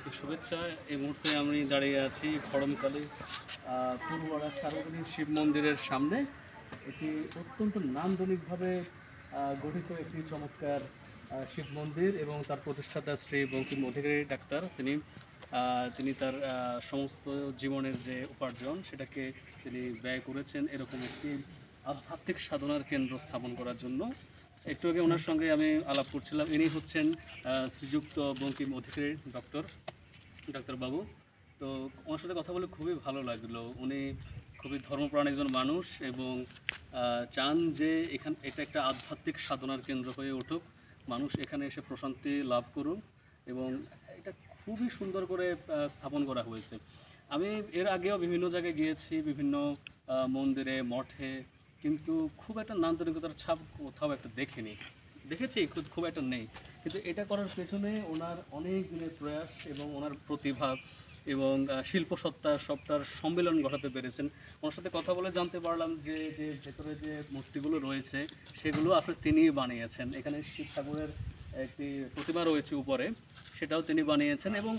সবাইকে শুভেচ্ছা। এই মুহূর্তে আমি দাঁড়িয়ে আছি খড়মখালি পূর্বপাড়া সার্বজনীন শিব মন্দিরের সামনে। এটি অত্যন্ত নান্দনিকভাবে গঠিত একটি চমৎকার শিব মন্দির এবং তার প্রতিষ্ঠাতা শ্রী বঙ্কিম অধিকারী ডাক্তার তিনি তার সমস্ত জীবনের যে উপার্জন সেটাকে তিনি ব্যয় করেছেন এরকম একটি আধ্যাত্মিক সাধনার কেন্দ্র স্থাপন করার জন্য। একটু আগে ওনার সঙ্গে আমি আলাপ করছিলাম। ইনি হচ্ছেন শ্রীযুক্ত বঙ্কিম অধিকারী ডাক্তারবাবু। তো ওনার সাথে কথা বলে খুবই ভালো লাগলো। উনি খুবই ধর্মপ্রাণ একজন মানুষ এবং চান যে এটা একটা আধ্যাত্মিক সাধনার কেন্দ্র হয়ে উঠুক, মানুষ এখানে এসে প্রশান্তি লাভ করুক এবং এটা খুবই সুন্দর করে স্থাপন করা হয়েছে। আমি এর আগেও বিভিন্ন জায়গায় গিয়েছি, বিভিন্ন মন্দিরে, মঠে, কিন্তু খুব একটা নান্দনিকতার ছাপ কোথাও একটা দেখেছি খুব একটা নেই। কিন্তু এটা করার পেছনে ওনার অনেক দিনের প্রয়াস এবং ওনার প্রতিভা এবং সত্তার সম্মেলন ঘটাতে পেরেছেন। ওনার সাথে কথা বলে জানতে পারলাম যে ভেতরে যে মূর্তিগুলো রয়েছে সেগুলো আসলে তিনিই বানিয়েছেন। এখানে শিব ঠাকুরের একটি প্রতিমা রয়েছে উপরে, সেটাও তিনি বানিয়েছেন এবং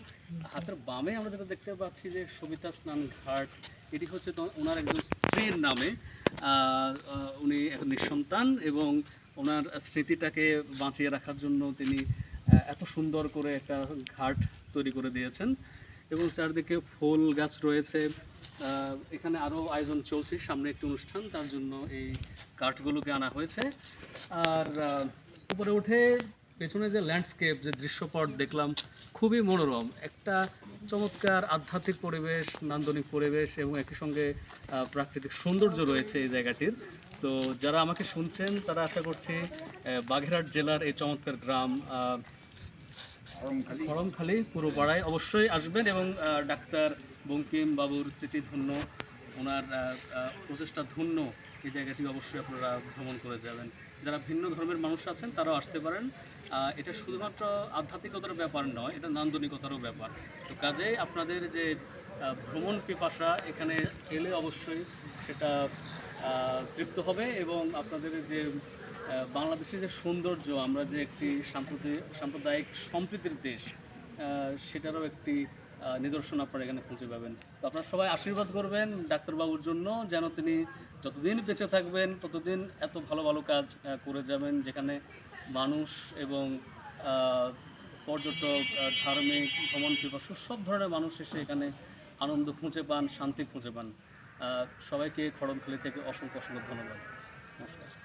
হাতের বামে আমরা যেটা দেখতে পাচ্ছি যে সবিতা স্নান ঘাট, এটি হচ্ছে ওনার একজন স্ত্রীর নামে। উনি এখন নিঃসন্তান এবং ওনার স্মৃতিটাকে বাঁচিয়ে রাখার জন্য তিনি এত সুন্দর করে একটা ঘাট তৈরি করে দিয়েছেন এবং চারদিকে ফুল গাছ রয়েছে। এখানে আরও আয়োজন চলছে, সামনে একটি অনুষ্ঠান, তার জন্য এই কাঠগুলোকে আনা হয়েছে। আর উপরে উঠে পেছনে যে ল্যান্ডস্কেপ, যে দৃশ্যপট দেখলাম, খুবই মনোরম একটা চমৎকার আধ্যাত্মিক পরিবেশ, নান্দনিক পরিবেশ এবং একই সঙ্গে প্রাকৃতিক সৌন্দর্য রয়েছে এই জায়গাটির। তো যারা আমাকে শুনছেন তারা আশা করছি বাগেরহাট জেলার এই চমৎকার গ্রাম খড়মখালি পূর্বপাড়ায় অবশ্যই আসবেন এবং ডাক্তার বঙ্কিম বাবুর স্মৃতিধন্য, ওনার প্রচেষ্টা ধন্য এই জায়গাটি অবশ্যই আপনারা ভ্রমণ করে যাবেন। যারা ভিন্ন ধর্মের মানুষ আছেন তারাও আসতে পারেন। এটা শুধুমাত্র আধ্যাত্মিকতার ব্যাপার নয়, এটা নান্দনিকতারও ব্যাপার। তো কাজেই আপনাদের যে ভ্রমণ পিপাসা এখানে এলে অবশ্যই সেটা তৃপ্ত হবে এবং আপনাদের যে বাংলাদেশের যে সৌন্দর্য, আমরা যে একটি সাম্প্রদায়িক সম্প্রীতির দেশ, সেটারও একটি নিদর্শন আপনারা এখানে খুঁজে পাবেন। তো আপনারা সবাই আশীর্বাদ করবেন ডাক্তারবাবুর জন্য, যেন তিনি যতদিন বেঁচে থাকবেন ততদিন এত ভালো ভালো কাজ করে যাবেন, যেখানে মানুষ এবং পর্যটক, ধার্মিক, ভ্রমণ পিপাসু সব ধরনের মানুষ এসে এখানে আনন্দ খুঁজে পান, শান্তি খুঁজে পান। সবাইকে খড়মখালি থেকে অসংখ্য ধন্যবাদ। নমস্কার।